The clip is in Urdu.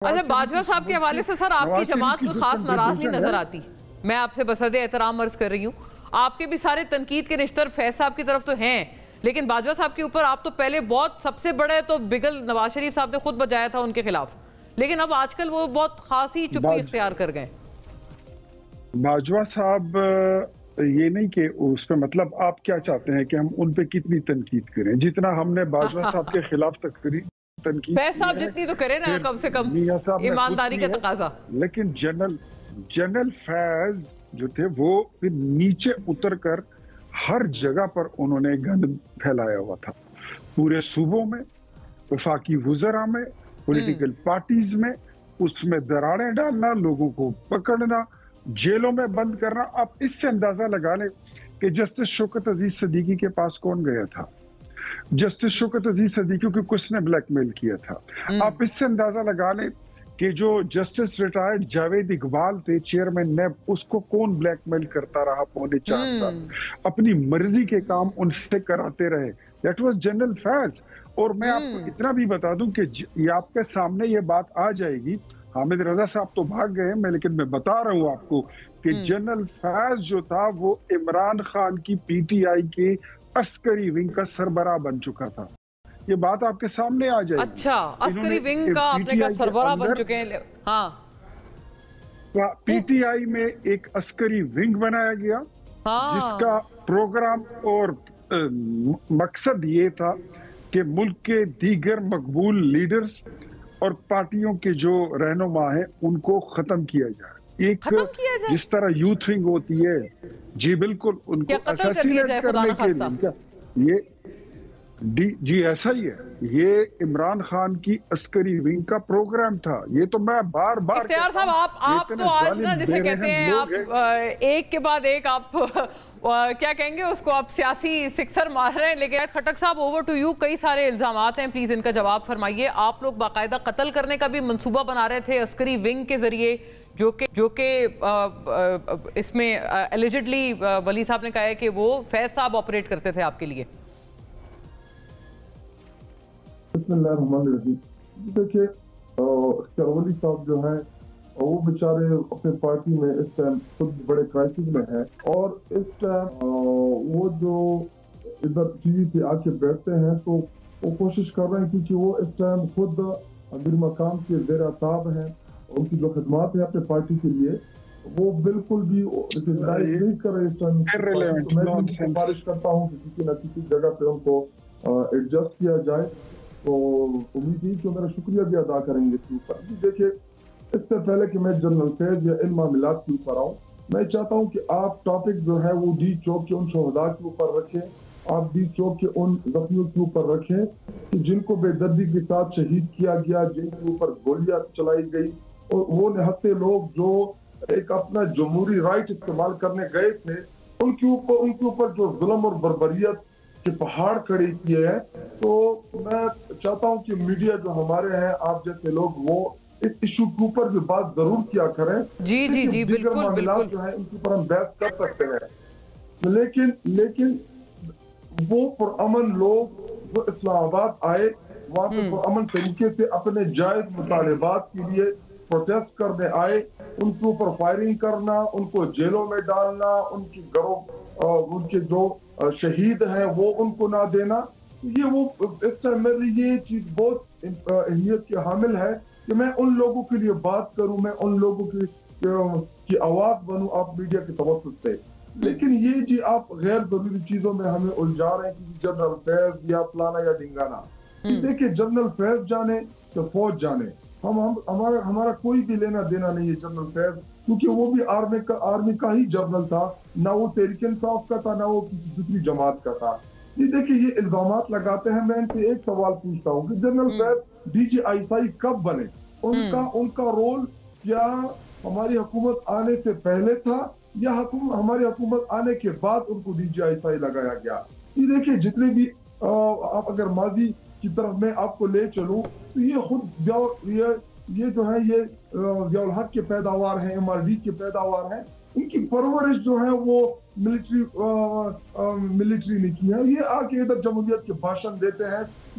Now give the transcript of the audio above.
اچھا باجوہ صاحب کے حوالے سے سر آپ کی جماعت کو خاص ناراض نہیں نظر آتی. میں آپ سے بصد احترام عرض کر رہی ہوں. آپ کے بھی سارے تنقید کے نشتر فیض صاحب کی طرف تو ہیں، لیکن باجوہ صاحب کے اوپر آپ تو پہلے بہت سب سے بڑے تو بگل نواز شریف صاحب نے خود بجایا تھا ان کے خلاف، لیکن اب آج کل وہ بہت خاصی چپی اختیار کر گئے. باجوہ صاحب یہ نہیں کہ اس پہ مطلب آپ کیا چاہتے ہیں کہ ہم ان پہ کتنی تنقید کریں؟ جتنا ہم نے باجوہ صاحب کے خلاف تنقید فیض صاحب جتنی تو کرے نا کم سے کم ایمانداری کا تقاضا. لیکن جنرل فیض جو تھے وہ پھر نیچے اتر کر ہر جگہ پر انہوں نے گند پھیلایا ہوا تھا، پورے صوبوں میں، وفاقی وزراء میں، پولیٹیکل پارٹیز میں، اس میں دراڑیں ڈالنا، لوگوں کو پکڑنا، جیلوں میں بند کرنا. آپ اس سے اندازہ لگا لیں کہ جسٹس شوکت عزیز صدیقی کے پاس کون گیا تھا. جسٹس شوکت عزیز صدیقی کو کس نے بلیک میل کیا تھا. آپ اس سے اندازہ لگا لیں کہ جو جسٹس ریٹائرڈ جاوید اقبال تھے چیئرمین نیب، اس کو کون بلیک میل کرتا رہا پونے 4 سال، اپنی مرضی کے کام ان سے کراتے رہے. دیٹ واز جنرل فیض. اور میں آپ کو اتنا بھی بتا دوں کہ یہ آپ کے سامنے یہ بات آ جائے گی. حامد رضا صاحب تو بھاگ گئے ہیں، لیکن میں بتا رہا ہوں آپ کو کہ جنرل فیض جو تھا وہ عمران خان کی پی ٹی آئی کے عسکری ونگ کا سربراہ بن چکا تھا. یہ بات آپ کے سامنے آ جائے گی. اچھا عسکری ونگ کا آپ نے کہا سربراہ بن چکے ہیں. ہاں پی ٹی آئی میں ایک عسکری ونگ بنایا گیا جس کا پروگرام اور مقصد یہ تھا کہ ملک کے دیگر مقبول لیڈرز اور پارٹیوں کے جو رہنما ہیں ان کو ختم کیا جائے. ایک جس طرح یوتھ ونگ ہوتی ہے، جی بالکل، ان کو اسیسینیٹ کرنے کے لیے جی ایسا ہی ہے. یہ عمران خان کی عسکری ونگ کا پروگرام تھا. یہ تو میں بار بار اختیار صاحب آپ تو آج نا جسے کہتے ہیں آپ ایک کے بعد ایک آپ کیا کہیں گے اس کو، آپ سیاسی سکسر مار رہے ہیں. لیکن خٹک صاحب اوور ٹو یو. کئی سارے الزامات ہیں، پلیز ان کا جواب فرمائیے. آپ لوگ باقاعدہ قتل کرنے کا بھی منصوبہ بنا رہے تھے عسکری ونگ کے ذریعے، جو کہ اس میں ایلیجڈلی ولی صاحب نے کہا ہے کہ وہ فیض صاحب آپریٹ کرتے تھے آپ کے لیے. بسم اللہ الرحمن الرحیم. دیکھیں اختیار ولی صاحب جو ہیں وہ بیچارے اپنے پارٹی میں اس ٹائم خود بڑے کرائسس میں ہیں، اور اس ٹائم وہ جو ادھر ٹی وی پہ آ کے بیٹھتے ہیں تو وہ کوشش کر رہے ہیں، کیونکہ وہ اس ٹائم خود امیر مقام کے زیر اعتاب ہیں. ان کی جو خدمات ہیں اپنے پارٹی کے لیے وہ بالکل بھی ریکگنائز نہیں کر رہے اس ٹائم. میں بھی سفارش کرتا ہوں کہ کسی نہ کسی جگہ پہ ان کو ایڈجسٹ کیا جائے. تو امید ہی کہ میرا شکریہ بھی ادا کریں گے اس کے اوپر. دیکھیے اس سے پہلے کہ میں جنرل فیض یا علم معاملات کے اوپر آؤں، میں چاہتا ہوں کہ آپ ٹاپک جو ہے وہ ڈی چوک کے ان شہداء کے اوپر رکھیں. آپ ڈی چوک کے ان زخمیوں کے اوپر رکھیں کہ جن کو بے دردی کے ساتھ شہید کیا گیا، جن کے اوپر گولیاں چلائی گئی، اور وہ نہتے لوگ جو ایک اپنا جمہوری رائٹ استعمال کرنے گئے تھے، ان کے اوپر جو ظلم اور بربریت کے پہاڑ کھڑے کیے ہیں. تو میں چاہتا ہوں کہ میڈیا جو ہمارے ہیں، آپ جیسے لوگ، وہ اس ایشو کے اوپر بھی بات ضرور کیا کریں. جی دیگر معاملات جو ہیں ان کے اوپر ہم بحث کر سکتے ہیں، لیکن وہ پرامن لوگ جو اسلام آباد آئے وہاں پہ پرامن طریقے سے اپنے جائز مطالبات کے لیے پروٹیسٹ کرنے آئے، ان کے اوپر فائرنگ کرنا، ان کو جیلوں میں ڈالنا، ان کی گھروں ان کے جو شہید ہیں وہ ان کو نہ دینا، وہ اس ٹائم میرے لیے یہ چیز بہت اہمیت کی حامل ہے کہ میں ان لوگوں کے لیے بات کروں، میں ان لوگوں کی آواز بنوں آپ میڈیا کے توسط سے. لیکن یہ جی آپ غیر ضروری چیزوں میں ہمیں الجھا رہے ہیں کہ جنرل فیض یا فلانا یا ڈنگانا. دیکھیں جنرل فیض جانے تو فوج جانے، ہمارا کوئی بھی لینا دینا نہیں ہے جنرل فیض، کیونکہ وہ بھی آرمی کا ہی جنرل تھا، نہ وہ تحریک انصاف کا تھا، نہ وہ کسی دوسری جماعت کا تھا. دیکھیں یہ الزامات لگاتے ہیں. میں ان سے ایک سوال پوچھتا ہوں کہ جنرل Faiz D G I S I کب بنے؟ ان کا رول کیا ہماری حکومت آنے سے پہلے تھا یا ہماری حکومت آنے کے بعد ان کو ڈی جی آئی ایس آئی لگایا گیا؟ یہ دیکھیں جتنے بھی آپ اگر ماضی کی طرف میں آپ کو لے چلوں تو یہ خود یہ جو ہے یہ ضیاء الحق کے پیداوار ہیں، ایم آر ڈی کے پیداوار ہیں. ان کی پرورش جو ہے وہ ملٹری نے کی ہے. یہ آ کے ادھر جمہوریت کے بھاشن دیتے ہیں